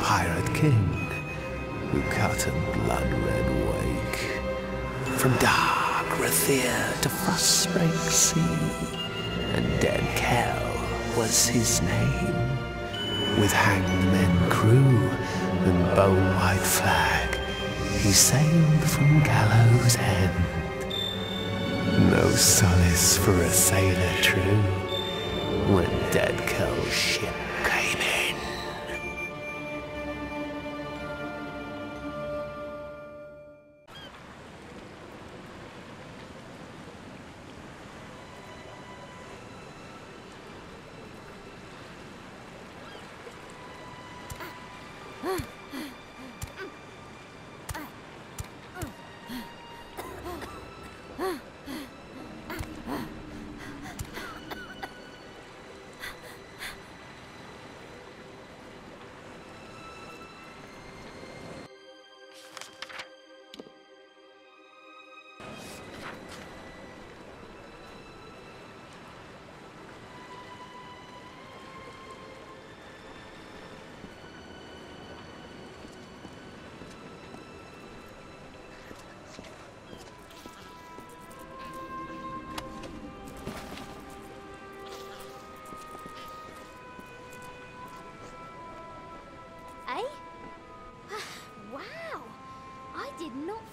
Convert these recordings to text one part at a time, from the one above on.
pirate king who cut a blood-red wake from dark Rathir to frustrate sea, and Dead Kel was his name. With hanged men crew and bone-white flag, he sailed from Gallows End. No solace for a sailor true when Dead Kel's ship came in.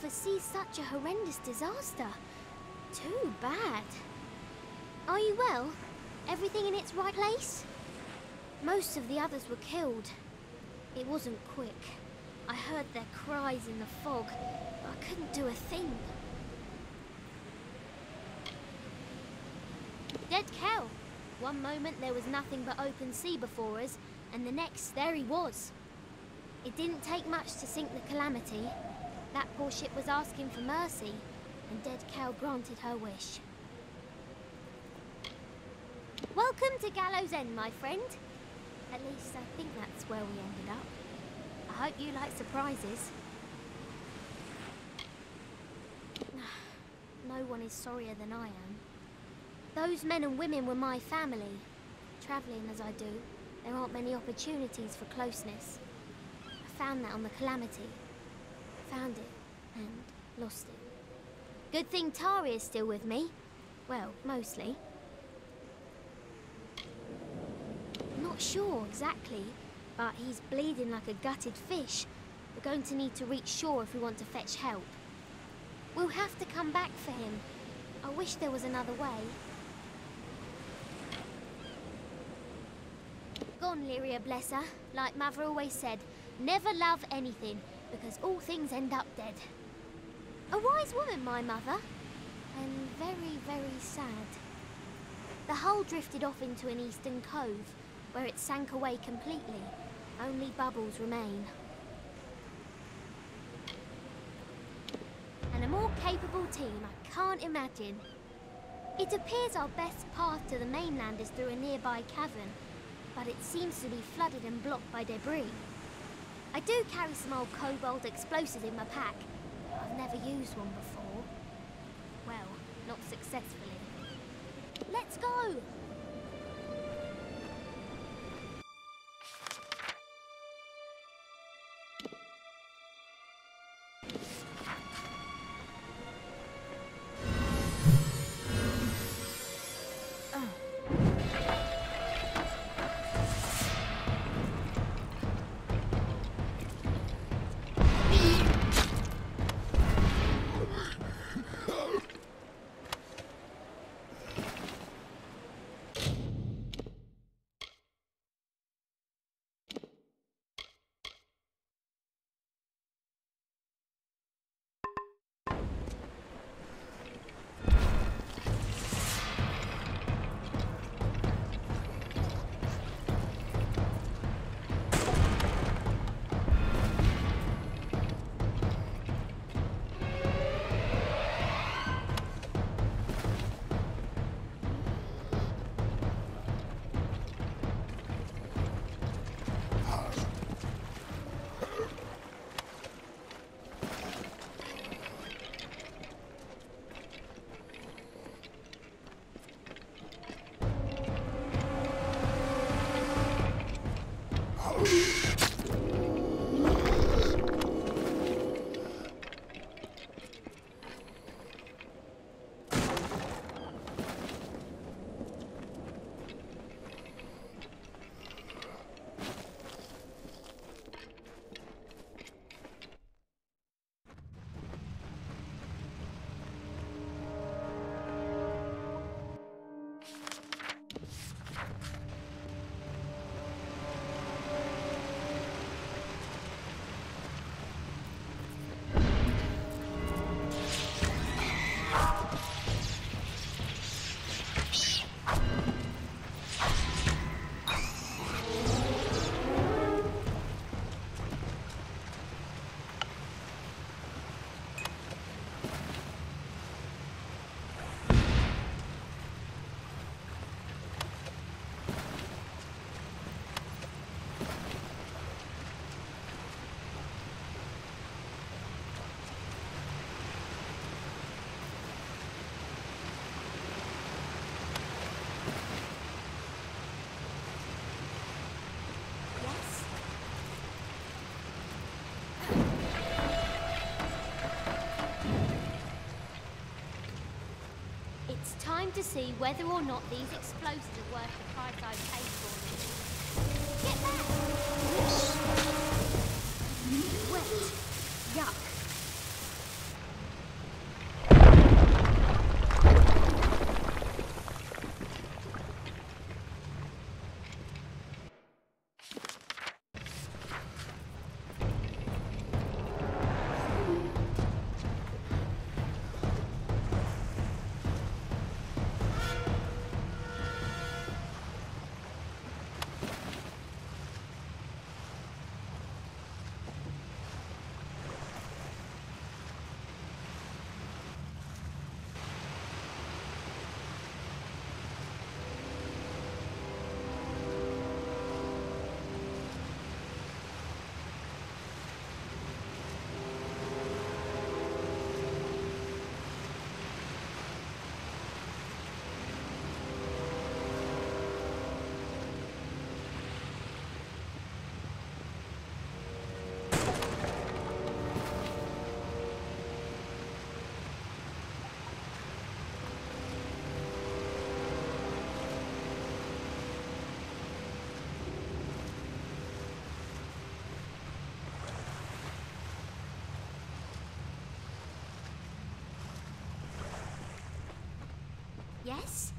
See such a horrendous disaster. Too bad. Are you well? Everything in its right place? Most of the others were killed. It wasn't quick. I heard their cries in the fog, but I couldn't do a thing. Dead Kel. One moment there was nothing but open sea before us, and the next there he was. It didn't take much to sink the Calamity. That poor ship was asking for mercy, and Dead Kel granted her wish. Welcome to Gallows End, my friend. At least I think that's where we ended up. I hope you like surprises. No one is sorrier than I am. Those men and women were my family. Travelling as I do, there aren't many opportunities for closeness. I found that on the Calamity. Found it and lost it. Good thing Tari is still with me. Well, mostly. Not sure exactly, but he's bleeding like a gutted fish. We're going to need to reach shore if we want to fetch help. We'll have to come back for him. I wish there was another way. Gone, Lyria, bless her. Like Mother always said, never love anything, because all things end up dead. A wise woman, my mother, and very, very sad. The hull drifted off into an eastern cove, where it sank away completely. Only bubbles remain. And a more capable team I can't imagine. It appears our best path to the mainland is through a nearby cavern, but it seems to be flooded and blocked by debris. I do carry some old cobalt explosives in my pack. I've never used one before. Well, not successfully. Let's go! Yes? It's time to see whether or not these explosives are worth the price I paid for them. Get back! Wet. Yuck. Yes?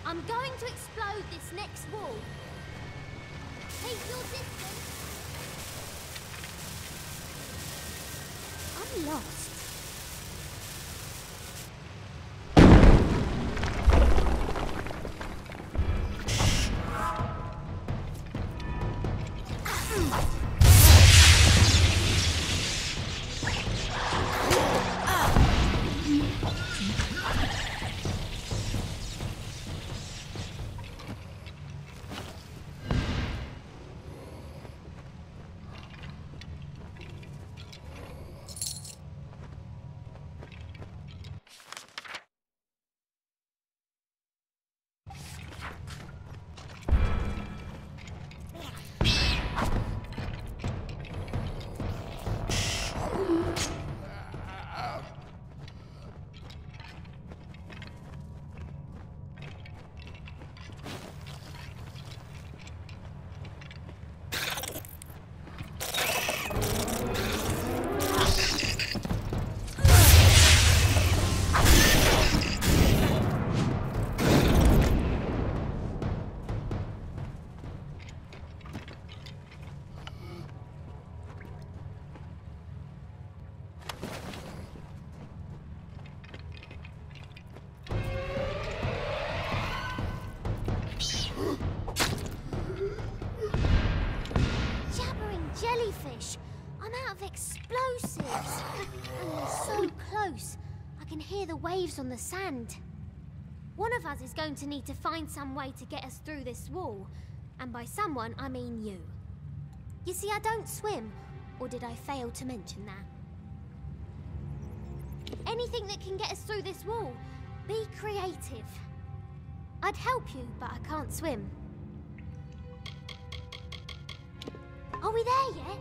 I'm going to explode this next wall. Keep your distance. I'm lost. Jellyfish! I'm out of explosives! And they're so close. I can hear the waves on the sand. One of us is going to need to find some way to get us through this wall. And by someone, I mean you. You see, I don't swim. Or did I fail to mention that? Anything that can get us through this wall. Be creative. I'd help you, but I can't swim. Are we there yet?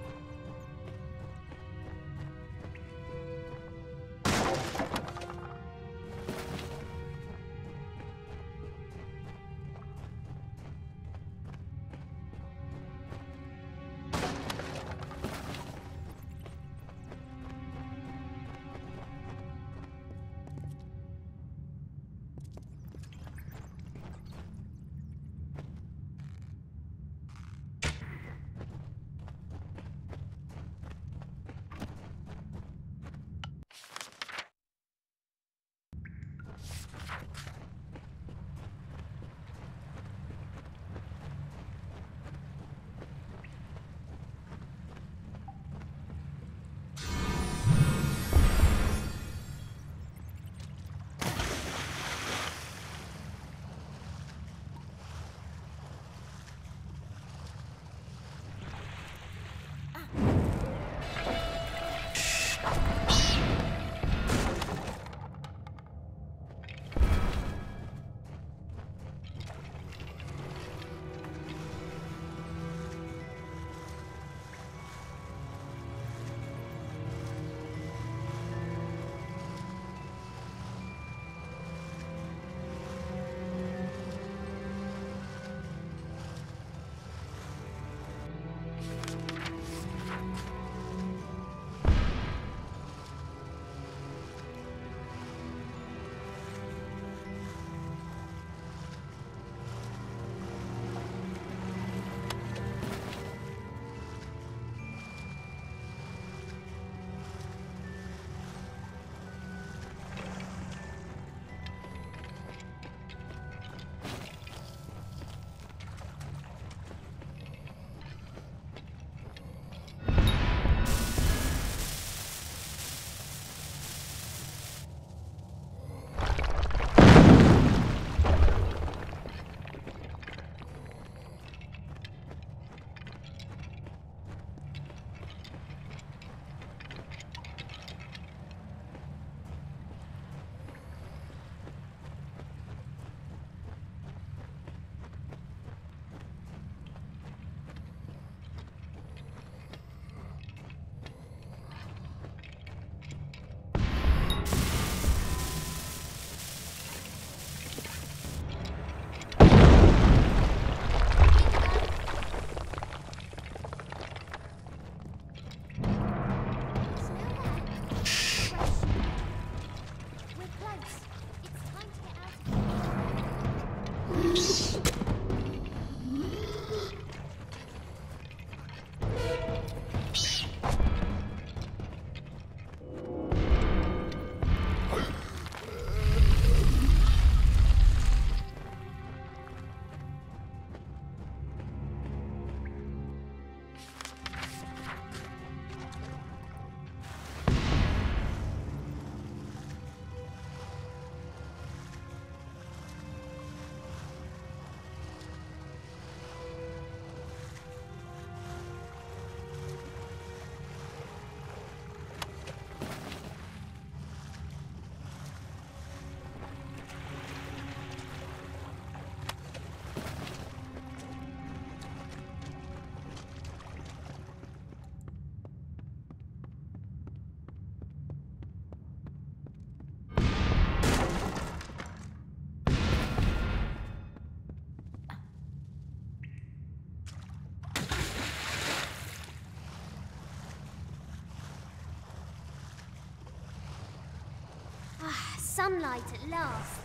sunlight at last.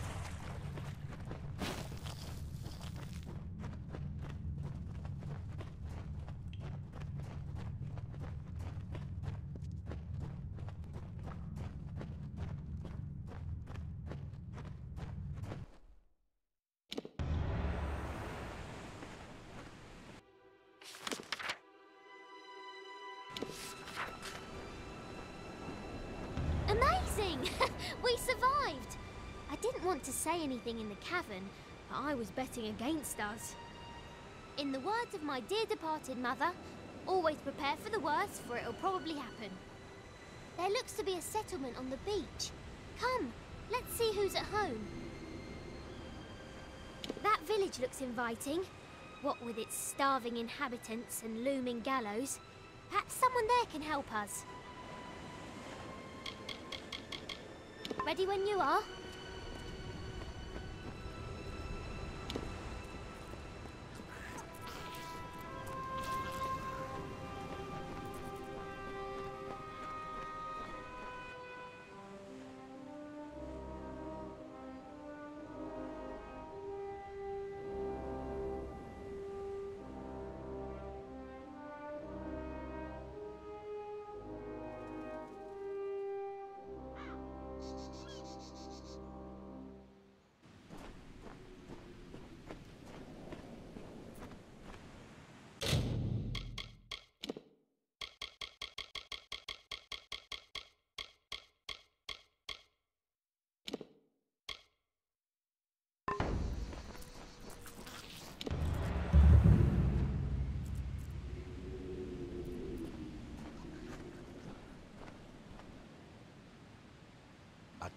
Amazing! We survived! I didn't want to say anything in the cavern, but I was betting against us. In the words of my dear departed mother, always prepare for the worst, for it'll probably happen. There looks to be a settlement on the beach. Come, let's see who's at home. That village looks inviting. What with its starving inhabitants and looming gallows. Perhaps someone there can help us. Ready when you are.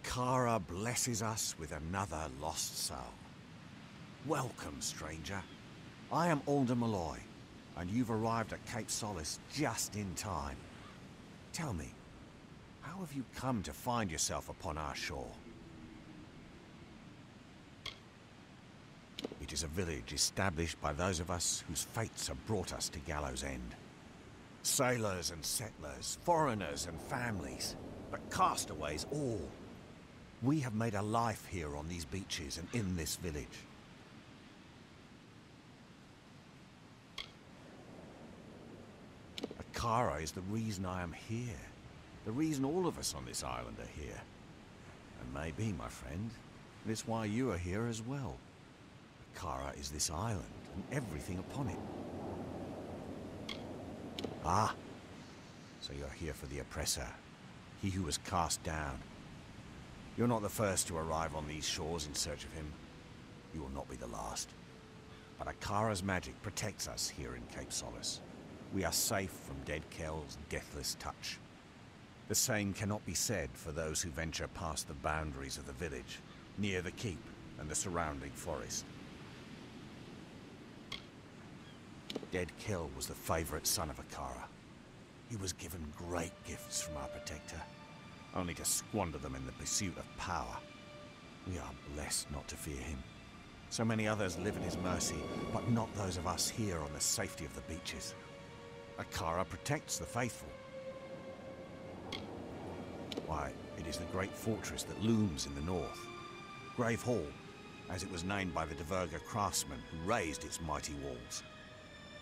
KoA blesses us with another lost soul. Welcome, stranger. I am Alder Malloy, and you've arrived at Cape Solace just in time. Tell me, how have you come to find yourself upon our shore? It is a village established by those of us whose fates have brought us to Gallows End. Sailors and settlers, foreigners and families, but castaways all. We have made a life here on these beaches and in this village. KoA is the reason I am here. The reason all of us on this island are here. And maybe, my friend, it's why you are here as well. KoA is this island and everything upon it. Ah, so you're here for the oppressor, he who was cast down. You're not the first to arrive on these shores in search of him. You will not be the last. But KoA's magic protects us here in Cape Solace. We are safe from Dead Kel's deathless touch. The same cannot be said for those who venture past the boundaries of the village, near the keep and the surrounding forest. Dead Kel was the favorite son of KoA. He was given great gifts from our protector, only to squander them in the pursuit of power. We are blessed not to fear him. So many others live at his mercy, but not those of us here on the safety of the beaches. KoA protects the faithful. Why, it is the great fortress that looms in the north. Grave Hall, as it was named by the Dvergr craftsmen who raised its mighty walls.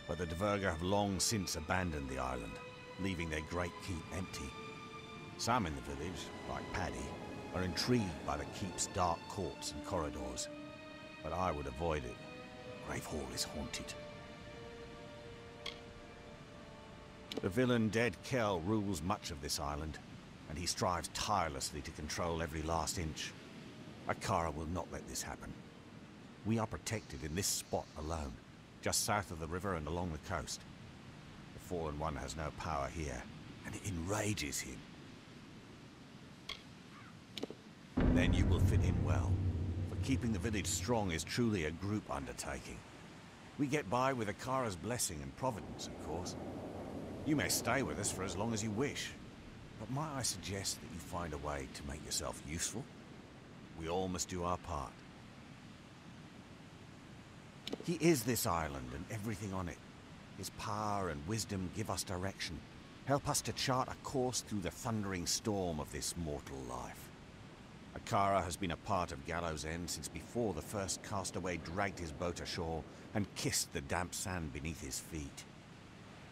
But the Dvergr have long since abandoned the island, leaving their great keep empty. Some in the village, like Paddy, are intrigued by the keep's dark courts and corridors. But I would avoid it. Grave Hall is haunted. The villain Dead Kel rules much of this island, and he strives tirelessly to control every last inch. KoA will not let this happen. We are protected in this spot alone, just south of the river and along the coast. The Fallen One has no power here, and it enrages him. Then you will fit in well, for keeping the village strong is truly a group undertaking. We get by with KoA's blessing and providence, of course. You may stay with us for as long as you wish, but might I suggest that you find a way to make yourself useful? We all must do our part. He is this island and everything on it. His power and wisdom give us direction, help us to chart a course through the thundering storm of this mortal life. Akara has been a part of Gallows End since before the first castaway dragged his boat ashore and kissed the damp sand beneath his feet.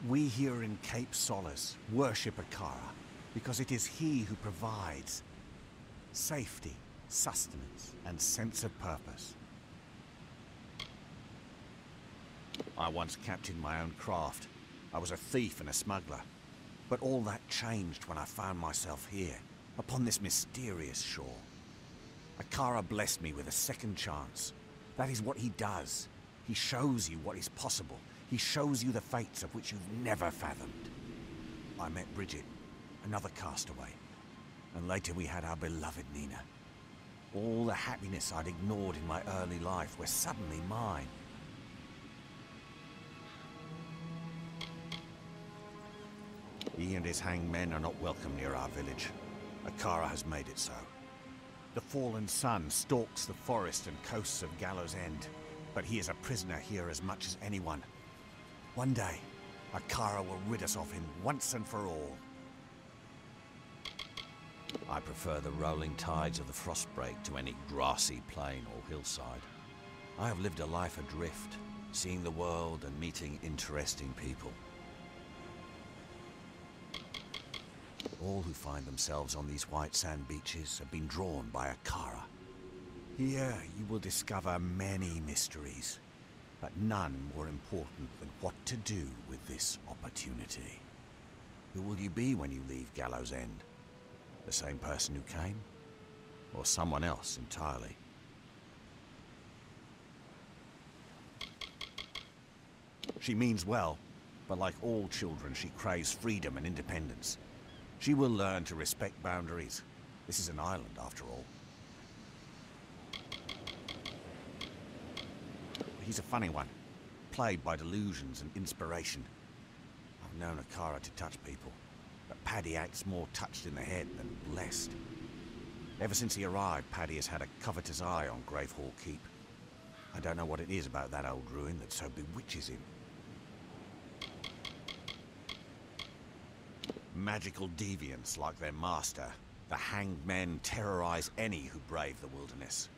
We here in Cape Solace worship Akara because it is he who provides safety, sustenance, and sense of purpose. I once captained my own craft. I was a thief and a smuggler. But all that changed when I found myself here, upon this mysterious shore. Akara blessed me with a second chance. That is what he does. He shows you what is possible. He shows you the fates of which you've never fathomed. I met Bridget, another castaway, and later we had our beloved Nina. All the happiness I'd ignored in my early life were suddenly mine. He and his hanged men are not welcome near our village. Akara has made it so. The fallen sun stalks the forest and coasts of Gallows End, but he is a prisoner here as much as anyone. One day, Akara will rid us of him once and for all. I prefer the rolling tides of the Frostbreak to any grassy plain or hillside. I have lived a life adrift, seeing the world and meeting interesting people. All who find themselves on these white sand beaches have been drawn by Akara. Here you will discover many mysteries, but none more important than what to do with this opportunity. Who will you be when you leave Gallows End? The same person who came? Or someone else entirely? She means well, but like all children, she craves freedom and independence. She will learn to respect boundaries. This is an island, after all. He's a funny one, plagued by delusions and inspiration. I've known Akara to touch people, but Paddy acts more touched in the head than blessed. Ever since he arrived, Paddy has had a covetous eye on Gravehall Keep. I don't know what it is about that old ruin that so bewitches him. Magical deviants like their master, the hanged men terrorize any who brave the wilderness.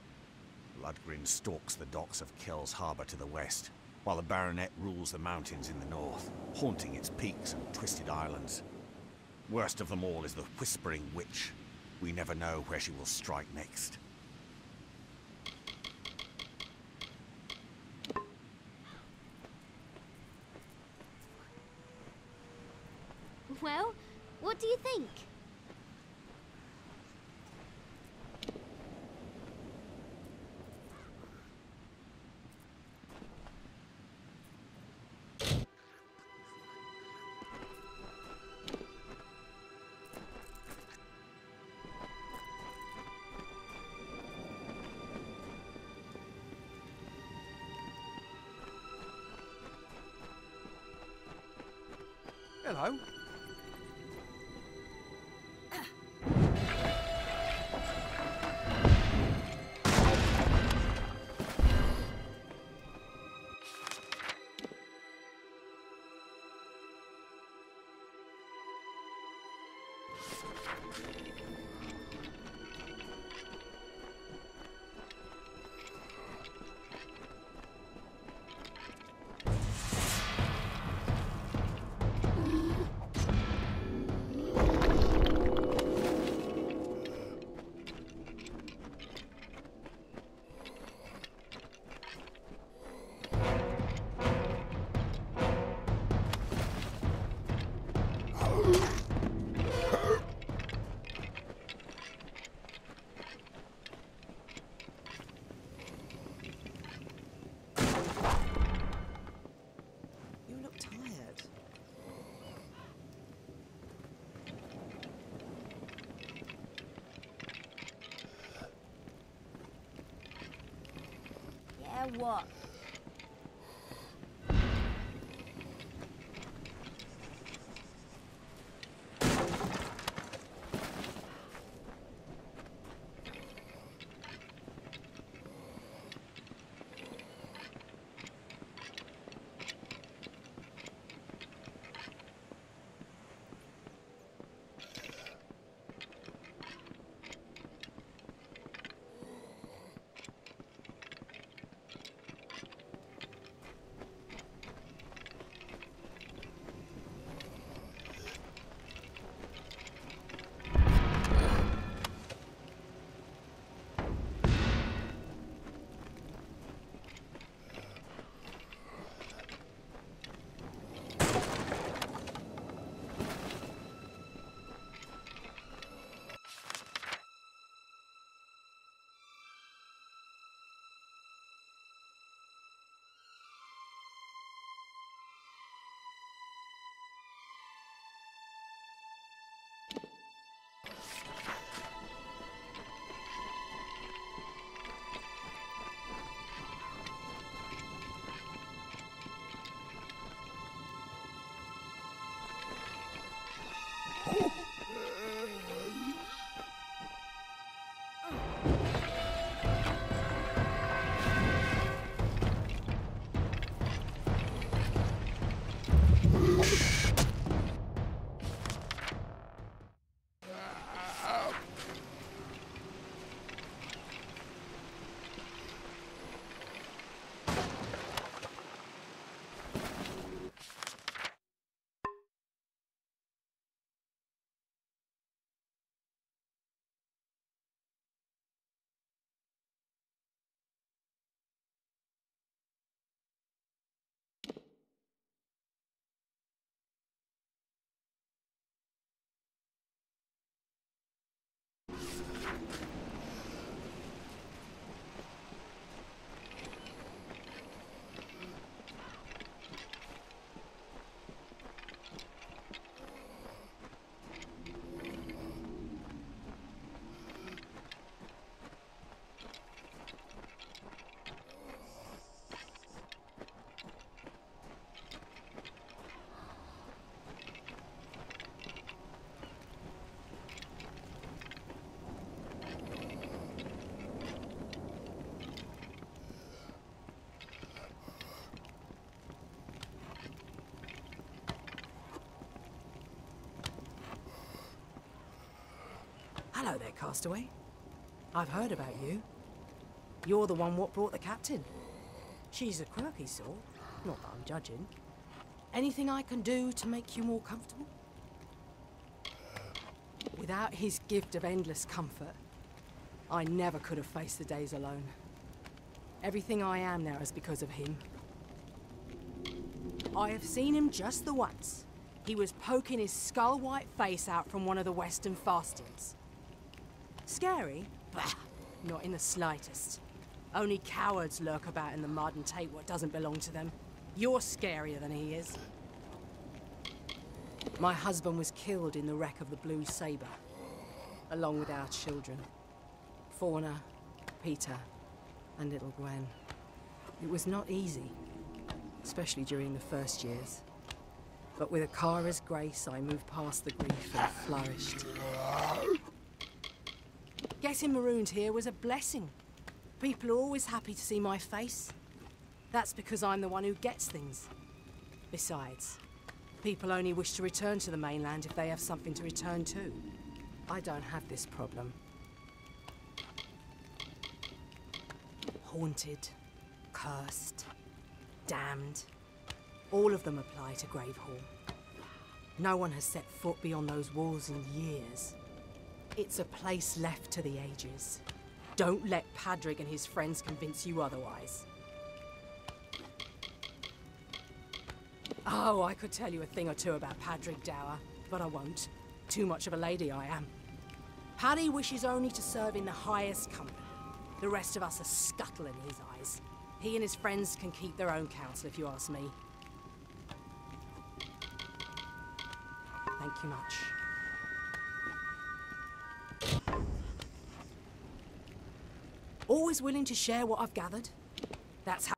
Bloodgrin stalks the docks of Kel's harbour to the west, while the Baronet rules the mountains in the north, haunting its peaks and twisted islands. Worst of them all is the Whispering Witch. We never know where she will strike next. Well, what do you think? Hello. What? Hello there, Castaway. I've heard about you. You're the one what brought the captain. She's a quirky sort, not that I'm judging. Anything I can do to make you more comfortable? Without his gift of endless comfort, I never could have faced the days alone. Everything I am now is because of him. I have seen him just the once. He was poking his skull-white face out from one of the western fastings. Scary? Bah, not in the slightest. Only cowards lurk about in the mud and take what doesn't belong to them. You're scarier than he is. My husband was killed in the wreck of the Blue Sabre, along with our children. Fauna, Peter, and little Gwen. It was not easy, especially during the first years. But with Akara's grace, I moved past the grief and flourished. Getting marooned here was a blessing. People are always happy to see my face. That's because I'm the one who gets things. Besides, people only wish to return to the mainland if they have something to return to. I don't have this problem. Haunted, cursed, damned. All of them apply to Gravehall. No one has set foot beyond those walls in years. It's a place left to the ages. Don't let Padrig and his friends convince you otherwise. Oh, I could tell you a thing or two about Padrig Dower, but I won't. Too much of a lady I am. Paddy wishes only to serve in the highest company. The rest of us are scuttle in his eyes. He and his friends can keep their own counsel, if you ask me. Thank you much. Always willing to share what I've gathered? That's how...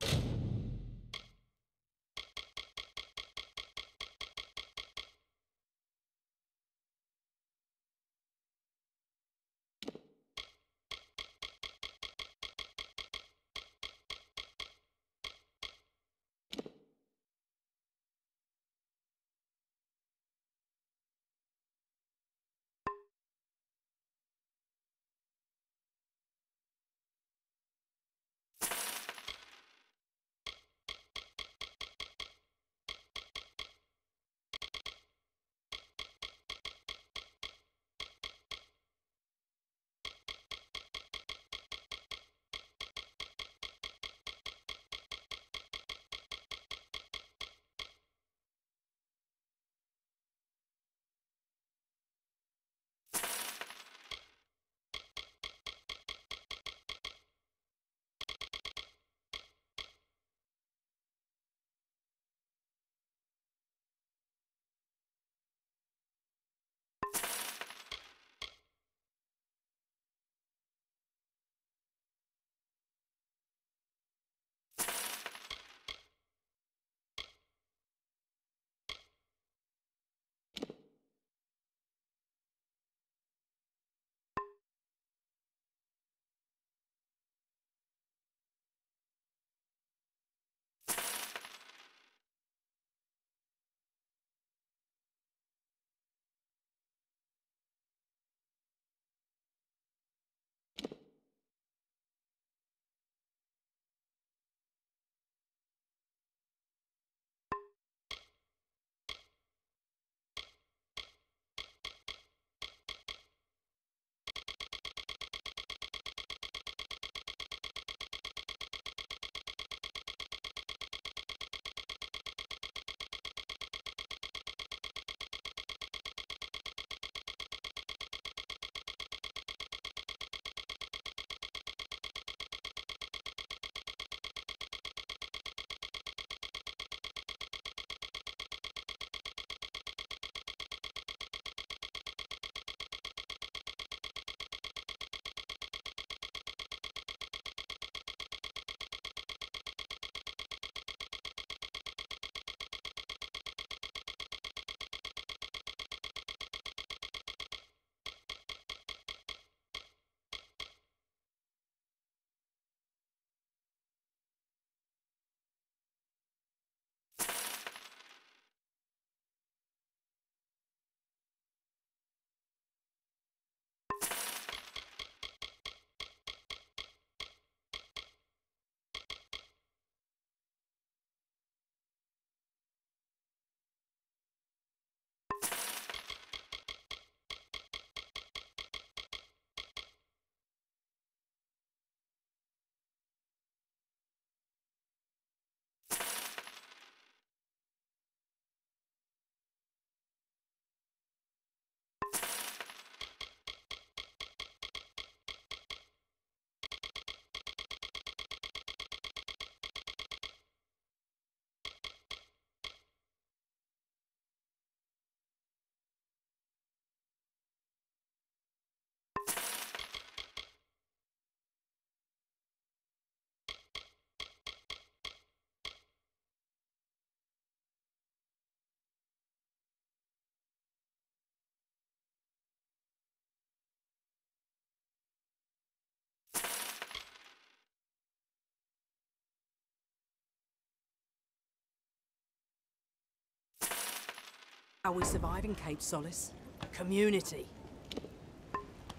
How we survive in Cape Solace? Community.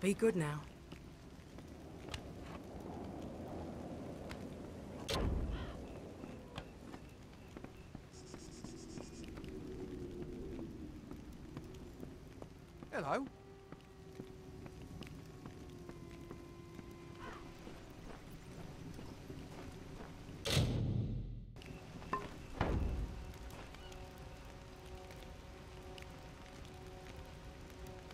Be good now. Hello.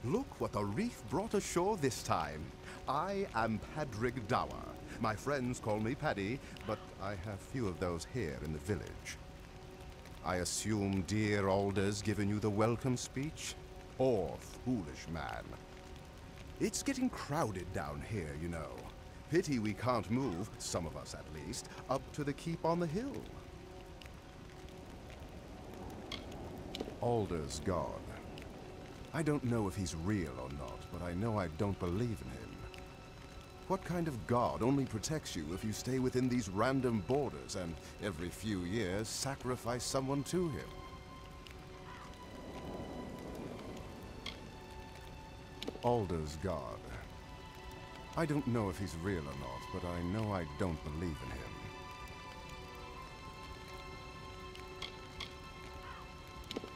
Look what the reef brought ashore this time. I am Padrig Dower. My friends call me Paddy, but I have few of those here in the village. I assume dear Alder's given you the welcome speech? Poor, foolish man. It's getting crowded down here, you know. Pity we can't move, some of us at least, up to the keep on the hill. Alder's gone. I don't know if he's real or not, but I know I don't believe in him. What kind of god only protects you if you stay within these random borders and every few years sacrifice someone to him? Alder's god. I don't know if he's real or not, but I know I don't believe in him.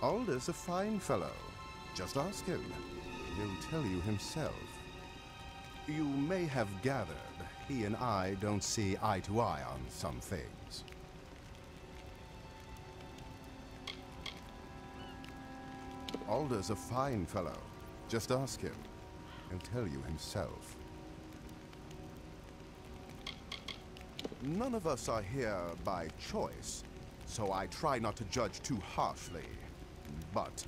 Alder's a fine fellow. Just ask him. He'll tell you himself. You may have gathered, he and I don't see eye to eye on some things. Alder's a fine fellow. Just ask him. He'll tell you himself. None of us are here by choice, so I try not to judge too harshly. But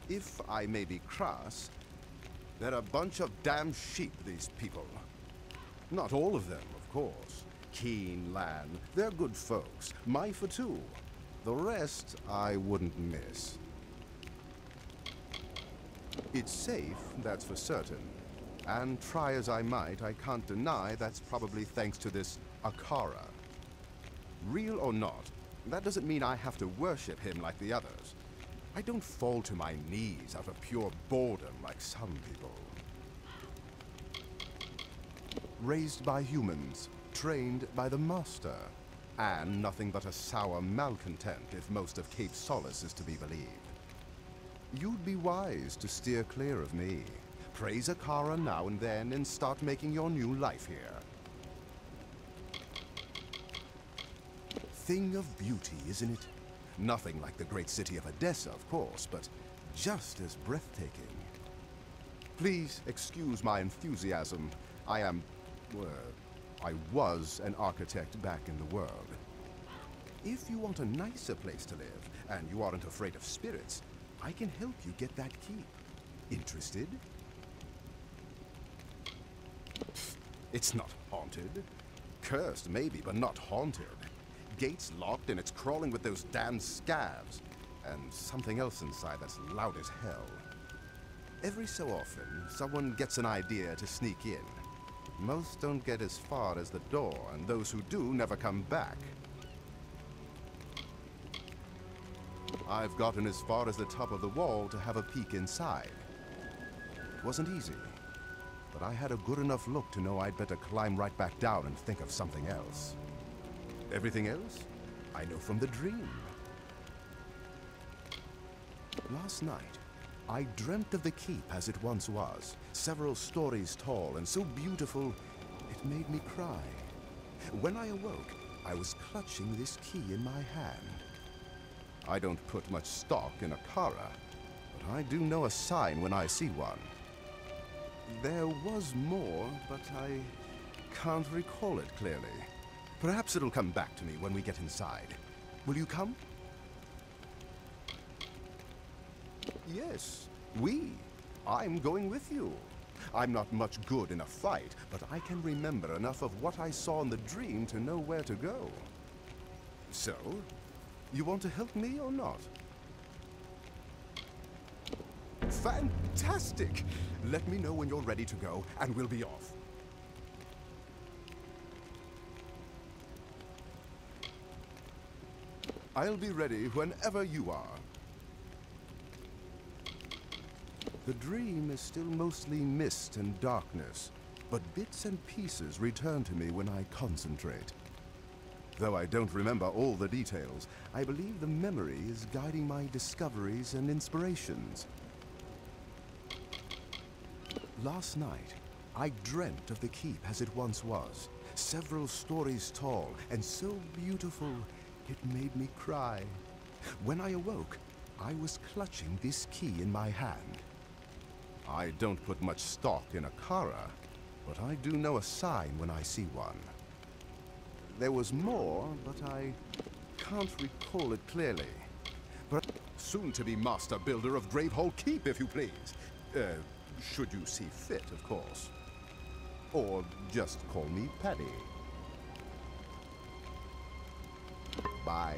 if I may be crass, they're a bunch of damn sheep, these people. Not all of them, of course. Keen land, they're good folks. My for two. The rest, I wouldn't miss. It's safe, that's for certain. And try as I might, I can't deny that's probably thanks to this Akara. Real or not, that doesn't mean I have to worship him like the others. I don't fall to my knees out of pure boredom like some people. Raised by humans, trained by the Master, and nothing but a sour malcontent if most of Cape Solace is to be believed. You'd be wise to steer clear of me. Praise Akara now and then and start making your new life here. Thing of beauty, isn't it? Nothing like the great city of Odessa, of course, but just as breathtaking. Please excuse my enthusiasm. I was an architect back in the world. If you want a nicer place to live, and you aren't afraid of spirits, I can help you get that keep. Interested? Pfft, it's not haunted. Cursed, maybe, but not haunted. Gates locked and it's crawling with those damn scavs. And something else inside that's loud as hell. Every so often, someone gets an idea to sneak in. Most don't get as far as the door, and those who do never come back. I've gotten as far as the top of the wall to have a peek inside. It wasn't easy, but I had a good enough look to know I'd better climb right back down and think of something else. Everything else, I know from the dream. Last night, I dreamt of the keep as it once was, several stories tall and so beautiful, it made me cry. When I awoke, I was clutching this key in my hand. I don't put much stock in Akara, but I do know a sign when I see one. There was more, but I can't recall it clearly. Perhaps it'll come back to me when we get inside. Will you come? Yes, I'm going with you. I'm not much good in a fight, but I can remember enough of what I saw in the dream to know where to go. So, you want to help me or not? Fantastic! Let me know when you're ready to go, and we'll be off. I'll be ready whenever you are. The dream is still mostly mist and darkness, but bits and pieces return to me when I concentrate. Though I don't remember all the details, I believe the memory is guiding my discoveries and inspirations. Last night, I dreamt of the keep as it once was, several stories tall and so beautiful it made me cry. When I awoke, I was clutching this key in my hand. I don't put much stock in a Kara, but I do know a sign when I see one. There was more, but I can't recall it clearly. But soon to be master builder of Gravehole Keep, if you please. Should you see fit, of course. Or just call me Paddy. Bye.